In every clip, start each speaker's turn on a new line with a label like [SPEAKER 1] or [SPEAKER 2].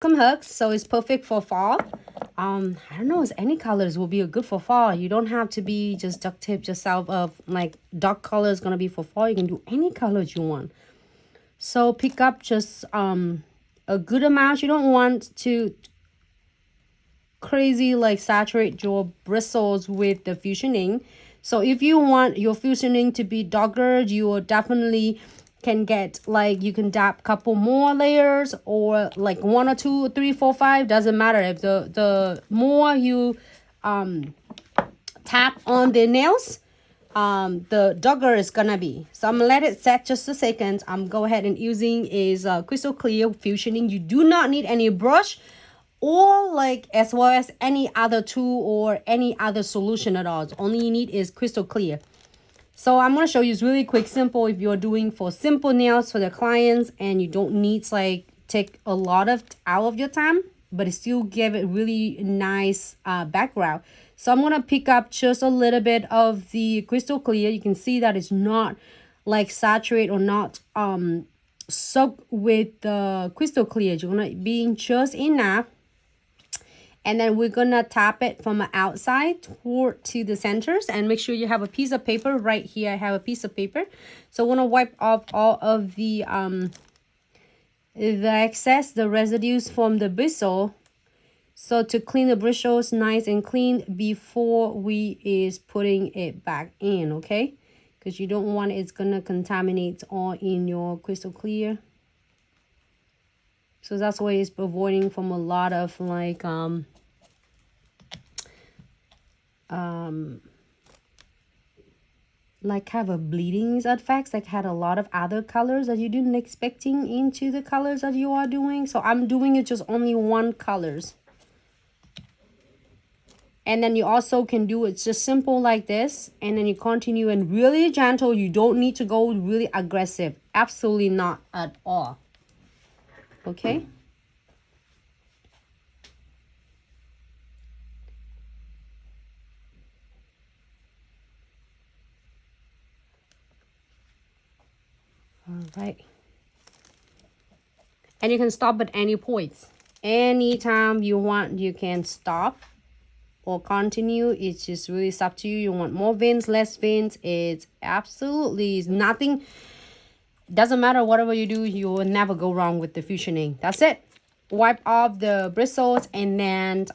[SPEAKER 1] Hugs, so it's perfect for fall. I don't know, any colors will be good for fall. You don't have to be just duct tape yourself of like dark color is gonna be for fall. You can do any colors you want. So pick up just a good amount. You don't want to crazy like saturate your bristles with the fusioning. So if you want your fusioning to be darker, you will definitely can get like, you can dab a couple more layers, or like 1 or 2 or 3 4 5, doesn't matter. If the more you tap on the nails, the darker it's gonna be. So I'm gonna let it set just a second. I'm go ahead and using is crystal clear fusioning. You do not need any brush or like as well as any other tool or any other solution at all. Only you need is crystal clear. So I'm going to show you, it's really quick, simple. If you're doing for simple nails for the clients and you don't need like take a lot of out of your time, but it still give it really nice background. So I'm going to pick up just a little bit of the crystal clear. You can see that it's not like saturate or not soaked with the crystal clear. You're going to be just enough. And then we're gonna tap it from the outside toward to the centers, and make sure you have a piece of paper. Right here I have a piece of paper, so I want to wipe off all of the excess, the residues from the bristle. So to clean the bristles nice and clean before we is putting it back in, okay? Because you don't want it's gonna contaminate all in your crystal clear. So that's why it's avoiding from a lot of like have a bleeding effects, like had a lot of other colors that you didn't expecting into the colors that you are doing. So I'm doing it just only one colors. And then you also can do it just simple like this, and then you continue and really gentle. You don't need to go really aggressive, absolutely not at all. Okay. All right. And you can stop at any points. Anytime you want, you can stop or continue. It's just really up to you. You want more veins, less veins. It's absolutely nothing. Doesn't matter whatever you do, you will never go wrong with the fusioning. That's it. Wipe off the bristles, and then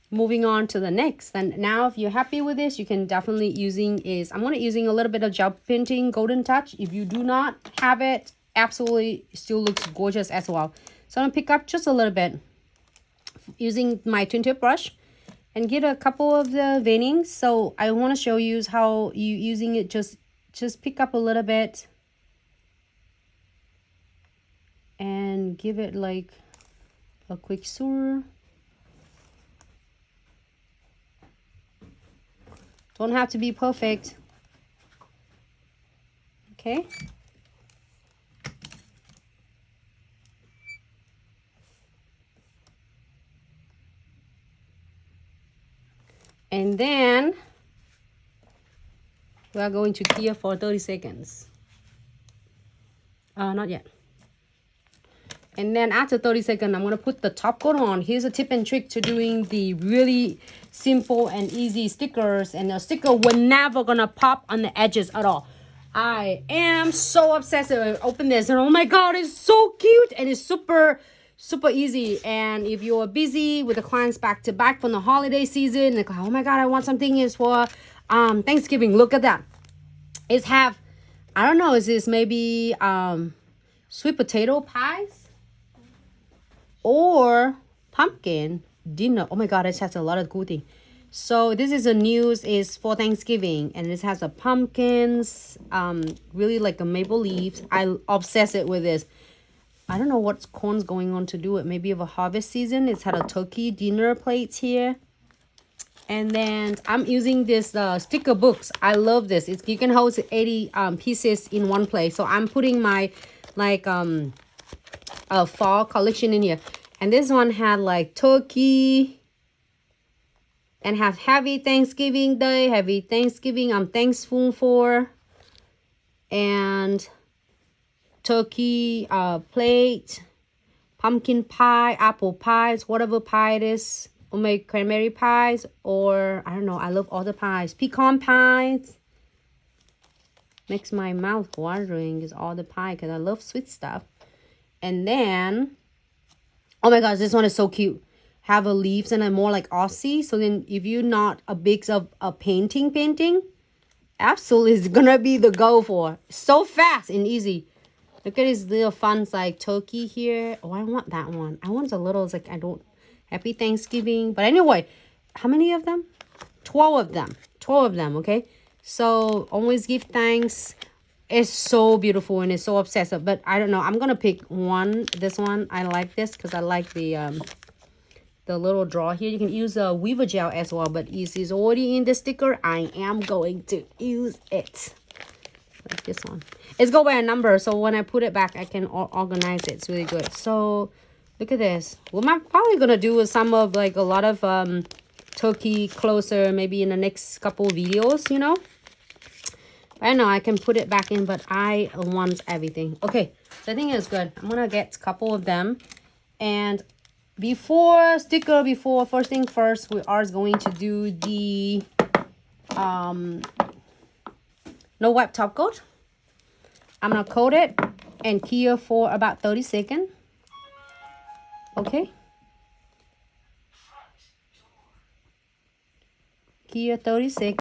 [SPEAKER 1] moving on to the next. And now if you're happy with this, you can definitely using is, I'm going to using a little bit of gel painting golden touch. If you do not have it, absolutely still looks gorgeous as well. So I'm going to pick up just a little bit using my twin tip brush and get a couple of the veinings. So I want to show you how you using it, just pick up a little bit and give it like a quick swirl. Don't have to be perfect. Okay. And then we are going to clear for 30 seconds. Not yet. And then after 30 seconds, I'm going to put the top coat on. Here's a tip and trick to doing the really simple and easy stickers. And the sticker will never going to pop on the edges at all. I am so obsessed with it. Open this and oh my god, it's so cute and it's super easy. And if you're busy with the clients back to back from the holiday season, like, oh my god, I want something is for Thanksgiving. Look at that. It's have, I don't know, is this maybe sweet potato pies or pumpkin dinner. Oh my god, it has a lot of good things. So this is a news is for Thanksgiving, and this has a pumpkins, really like a maple leaves. I obsess it with this. I don't know what's corn's going on to do it. Maybe of a harvest season. It's had a turkey dinner plates here. And then I'm using this sticker books. I love this. It's, you can hold 80 pieces in one place. So I'm putting my like a fall collection in here. And this one had like turkey and have happy Thanksgiving day, happy Thanksgiving, I'm thankful for, and turkey plate, pumpkin pie, apple pies, whatever pie it is, or make cranberry pies, or I don't know, I love all the pies. Pecan pies. Makes my mouth watering is all the pie because I love sweet stuff. And then, oh my gosh, this one is so cute. Have a leaves and a more like Aussie. So then if you're not a big of a painting, absolutely is gonna be the go for. So fast and easy. Look at these little fun like turkey here. Oh, I want that one. I want a little, it's like I don't, happy Thanksgiving. But anyway, how many of them? 12 of them. 12 of them, okay? So always give thanks. It's so beautiful and it's so obsessive. But I don't know. I'm gonna pick one. This one. I like this because I like the little draw here. You can use a Weaver gel as well, but it is already in the sticker. I am going to use it. Like this one. It's go by a number, so when I put it back, I can organize it. It's really good. So look at this. What I'm probably gonna do is some of like a lot of turkey closer, maybe in the next couple videos, you know. I know I can put it back in, but I want everything. Okay, so I think it's good. I'm gonna get a couple of them, and before first thing first, we are going to do the no wipe top coat. I'm gonna coat it and cure for about 30 seconds. Okay. Cure 30 seconds.